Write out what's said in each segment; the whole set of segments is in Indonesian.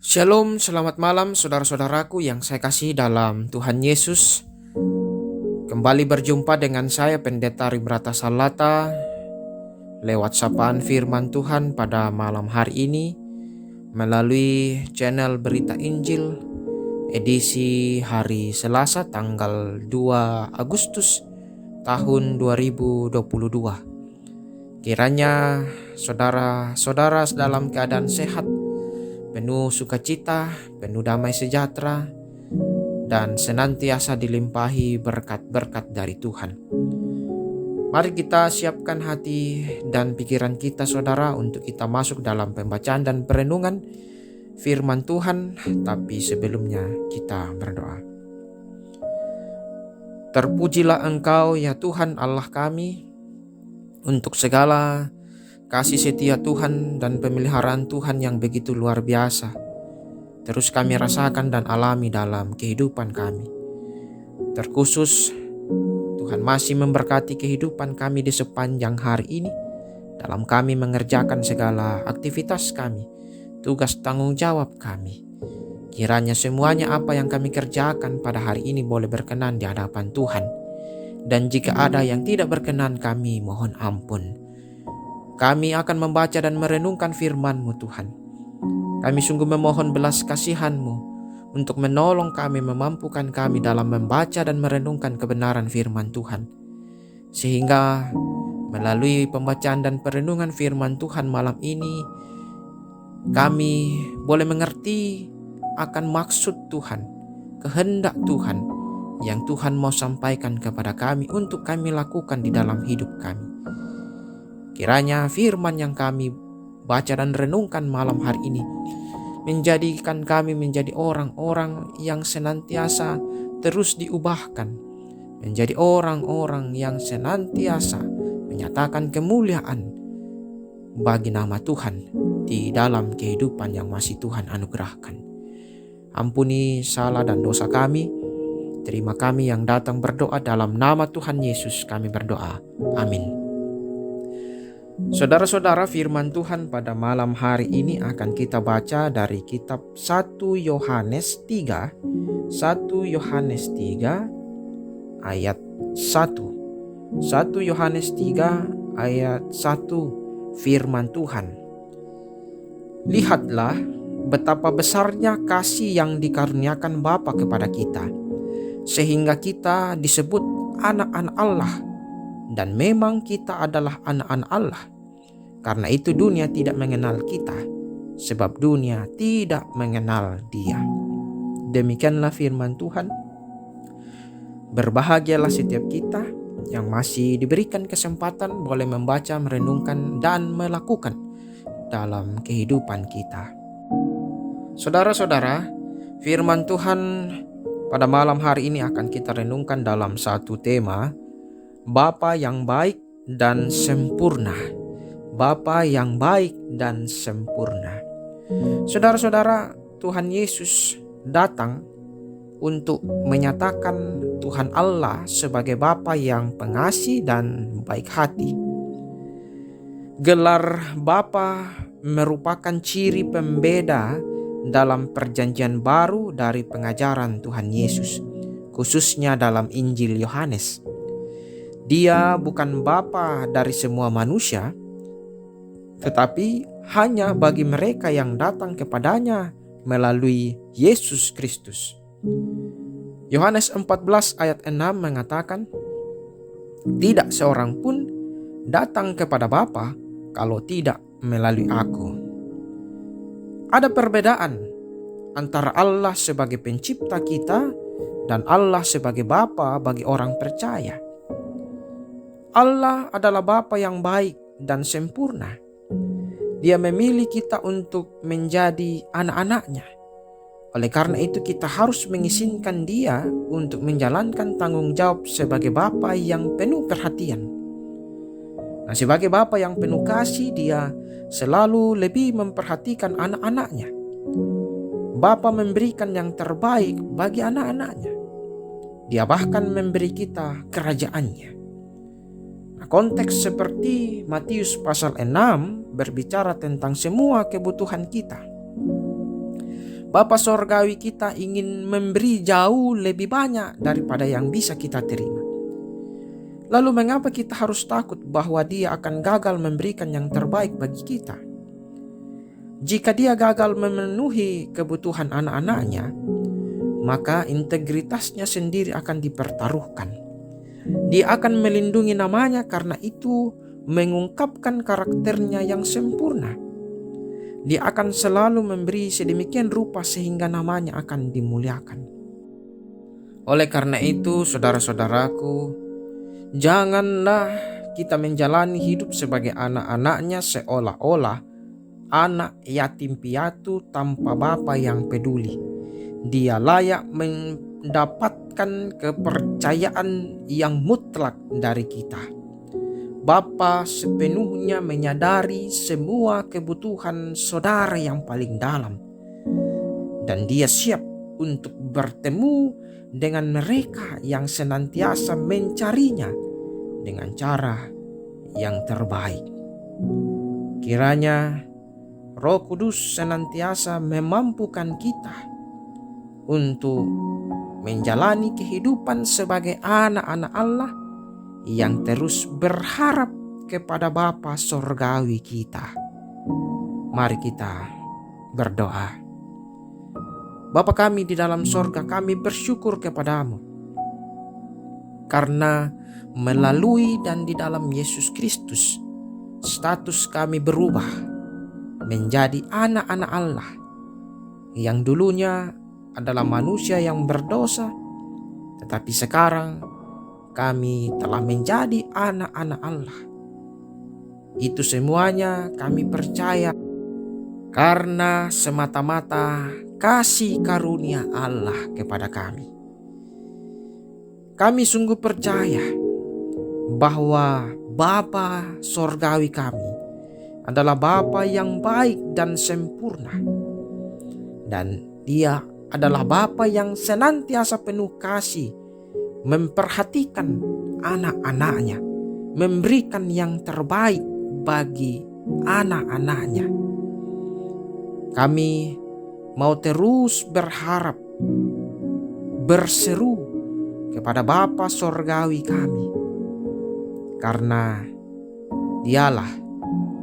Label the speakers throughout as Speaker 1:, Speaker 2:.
Speaker 1: Shalom, selamat malam saudara-saudaraku yang saya kasih dalam Tuhan Yesus. Kembali berjumpa dengan saya Pendeta Ribrata Salata lewat sapaan firman Tuhan pada malam hari ini melalui channel Berita Injil edisi hari Selasa tanggal 2 Agustus tahun 2022. Kiranya saudara-saudara dalam keadaan sehat, penuh sukacita, penuh damai sejahtera, dan senantiasa dilimpahi berkat-berkat dari Tuhan. Mari kita siapkan hati dan pikiran kita saudara untuk kita masuk dalam pembacaan dan perenungan firman Tuhan. Tapi sebelumnya kita berdoa. Terpujilah Engkau ya Tuhan Allah kami untuk segala kasih setia Tuhan dan pemeliharaan Tuhan yang begitu luar biasa terus kami rasakan dan alami dalam kehidupan kami. Terkhusus Tuhan masih memberkati kehidupan kami di sepanjang hari ini dalam kami mengerjakan segala aktivitas kami, tugas tanggung jawab kami. Kiranya semuanya apa yang kami kerjakan pada hari ini boleh berkenan di hadapan Tuhan. Dan jika ada yang tidak berkenan, kami mohon ampun. Kami akan membaca dan merenungkan firman-Mu Tuhan. Kami sungguh memohon belas kasihan-Mu untuk menolong kami, memampukan kami dalam membaca dan merenungkan kebenaran firman Tuhan. Sehingga melalui pembacaan dan perenungan firman Tuhan malam ini, kami boleh mengerti akan maksud Tuhan, kehendak Tuhan yang Tuhan mau sampaikan kepada kami untuk kami lakukan di dalam hidup kami. Kiranya firman yang kami baca dan renungkan malam hari ini menjadikan kami menjadi orang-orang yang senantiasa terus diubahkan, menjadi orang-orang yang senantiasa menyatakan kemuliaan bagi nama Tuhan di dalam kehidupan yang masih Tuhan anugerahkan. Ampuni salah dan dosa kami. Terima kami yang datang berdoa dalam nama Tuhan Yesus kami berdoa. Amin. Saudara-saudara, firman Tuhan pada malam hari ini akan kita baca dari kitab 1 Yohanes 3 ayat 1. 1 Yohanes 3 ayat 1, firman Tuhan. Lihatlah betapa besarnya kasih yang dikaruniakan Bapa kepada kita, sehingga kita disebut anak-anak Allah. Dan memang kita adalah anak-anak Allah. Karena itu dunia tidak mengenal kita, sebab dunia tidak mengenal Dia. Demikianlah firman Tuhan. Berbahagialah setiap kita yang masih diberikan kesempatan boleh membaca, merenungkan, dan melakukan dalam kehidupan kita. Saudara-saudara, firman Tuhan pada malam hari ini akan kita renungkan dalam satu tema, Bapa yang baik dan sempurna. Bapa yang baik dan sempurna. Saudara-saudara, Tuhan Yesus datang untuk menyatakan Tuhan Allah sebagai Bapa yang pengasih dan baik hati. Gelar Bapa merupakan ciri pembeda dalam perjanjian baru dari pengajaran Tuhan Yesus, khususnya dalam Injil Yohanes. Dia bukan Bapa dari semua manusia, tetapi hanya bagi mereka yang datang kepadanya melalui Yesus Kristus. Yohanes 14 ayat 6 mengatakan, "Tidak seorang pun datang kepada Bapa kalau tidak melalui Aku." Ada perbedaan antara Allah sebagai pencipta kita dan Allah sebagai Bapa bagi orang percaya. Allah adalah Bapa yang baik dan sempurna. Dia memilih kita untuk menjadi anak-anaknya. Oleh karena itu kita harus mengizinkan Dia untuk menjalankan tanggung jawab sebagai Bapa yang penuh perhatian. Nah, sebagai Bapa yang penuh kasih, Dia selalu lebih memperhatikan anak-anaknya. Bapa memberikan yang terbaik bagi anak-anaknya. Dia bahkan memberi kita kerajaan-Nya. Nah, konteks seperti Matius pasal 6 berbicara tentang semua kebutuhan kita. Bapa Sorgawi kita ingin memberi jauh lebih banyak daripada yang bisa kita terima. Lalu mengapa kita harus takut bahwa Dia akan gagal memberikan yang terbaik bagi kita? Jika Dia gagal memenuhi kebutuhan anak-anaknya, maka integritasnya sendiri akan dipertaruhkan. Dia akan melindungi namanya, karena itu mengungkapkan karakternya yang sempurna. Dia akan selalu memberi sedemikian rupa sehingga namanya akan dimuliakan. Oleh karena itu, saudara-saudaraku, janganlah kita menjalani hidup sebagai anak-anaknya seolah-olah anak yatim piatu tanpa bapa yang peduli. Dia layak mendapatkan kepercayaan yang mutlak dari kita. Bapa sepenuhnya menyadari semua kebutuhan saudara yang paling dalam, dan Dia siap untuk bertemu dengan mereka yang senantiasa mencarinya dengan cara yang terbaik. Kiranya Roh Kudus senantiasa memampukan kita untuk menjalani kehidupan sebagai anak-anak Allah yang terus berharap kepada Bapa Sorgawi kita. Mari kita berdoa. Bapa kami di dalam sorga, kami bersyukur kepadamu karena melalui dan di dalam Yesus Kristus status kami berubah menjadi anak-anak Allah yang dulunya adalah manusia yang berdosa, tetapi sekarang kami telah menjadi anak-anak Allah. Itu semuanya kami percaya karena semata-mata kasih karunia Allah kepada kami. Kami sungguh percaya bahwa Bapa Sorgawi kami adalah Bapa yang baik dan sempurna, dan Dia adalah Bapa yang senantiasa penuh kasih, memperhatikan anak-anaknya, memberikan yang terbaik bagi anak-anaknya. Kami mau terus berharap, berseru kepada Bapa Sorgawi kami, karena Dialah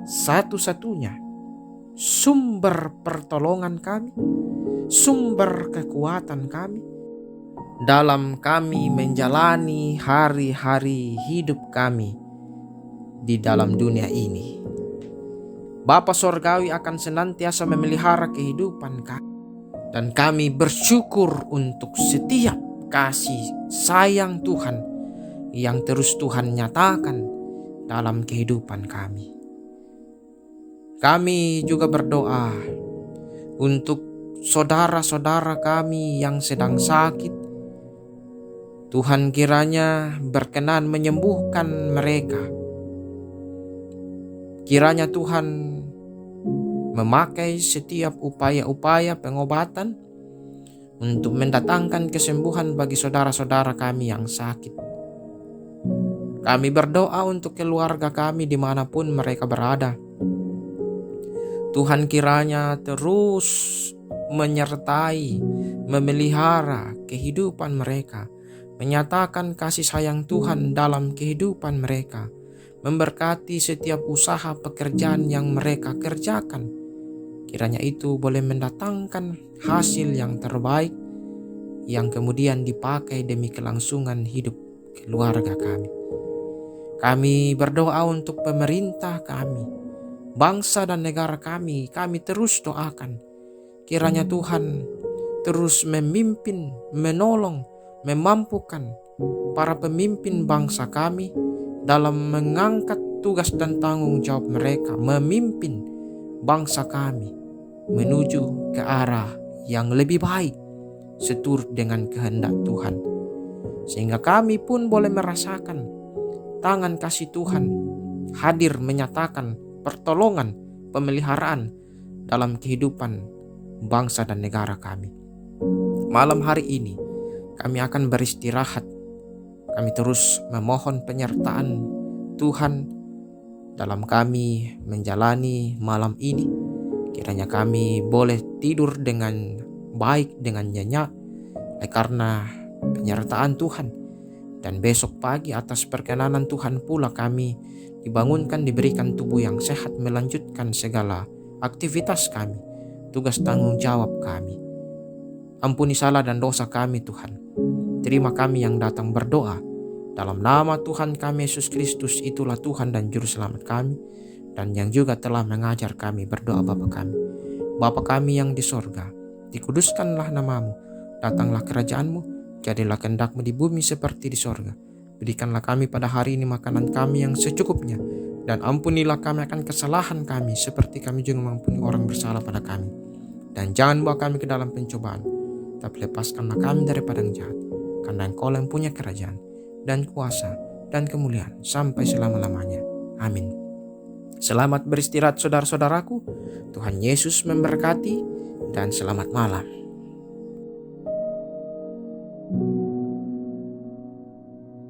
Speaker 1: satu-satunya sumber pertolongan kami, sumber kekuatan kami dalam kami menjalani hari-hari hidup kami di dalam dunia ini. Bapa Sorgawi akan senantiasa memelihara kehidupan kami, dan kami bersyukur untuk setiap kasih sayang Tuhan yang terus Tuhan nyatakan dalam kehidupan kami. Kami juga berdoa untuk saudara-saudara kami yang sedang sakit. Tuhan kiranya berkenan menyembuhkan mereka. Kiranya Tuhan memakai setiap upaya-upaya pengobatan untuk mendatangkan kesembuhan bagi saudara-saudara kami yang sakit. Kami berdoa untuk keluarga kami dimanapun mereka berada. Tuhan kiranya terus menyertai, memelihara kehidupan mereka, menyatakan kasih sayang Tuhan dalam kehidupan mereka, memberkati setiap usaha pekerjaan yang mereka kerjakan. Kiranya itu boleh mendatangkan hasil yang terbaik yang kemudian dipakai demi kelangsungan hidup keluarga kami. Kami berdoa untuk pemerintah kami, bangsa dan negara kami terus doakan. Kiranya Tuhan terus memimpin, menolong, memampukan para pemimpin bangsa kami dalam mengangkat tugas dan tanggung jawab mereka memimpin bangsa kami menuju ke arah yang lebih baik seturut dengan kehendak Tuhan, sehingga kami pun boleh merasakan tangan kasih Tuhan hadir menyatakan pertolongan, pemeliharaan dalam kehidupan bangsa dan negara kami. Malam hari ini kami akan beristirahat. Kami terus memohon penyertaan Tuhan dalam kami menjalani malam ini. Kiranya kami boleh tidur dengan baik, dengan nyenyak, karena penyertaan Tuhan. Dan besok pagi atas perkenanan Tuhan pula kami dibangunkan, diberikan tubuh yang sehat, melanjutkan segala aktivitas kami, tugas tanggung jawab kami. Ampuni salah dan dosa kami Tuhan. Terima kami yang datang berdoa. Dalam nama Tuhan kami Yesus Kristus, itulah Tuhan dan Juru Selamat kami, dan yang juga telah mengajar kami berdoa Bapa kami. Bapa kami yang di sorga, dikuduskanlah namamu, datanglah kerajaanmu, jadilah kehendak-Mu di bumi seperti di sorga. Berikanlah kami pada hari ini makanan kami yang secukupnya, dan ampunilah kami akan kesalahan kami, seperti kami juga mengampuni orang bersalah pada kami. Dan jangan bawa kami ke dalam pencobaan, tapi lepaskanlah kami daripada yang jahat, karena Engkau yang punya kerajaan, dan kuasa, dan kemuliaan, sampai selama-lamanya. Amin. Selamat beristirahat saudara-saudaraku. Tuhan Yesus memberkati, dan selamat malam.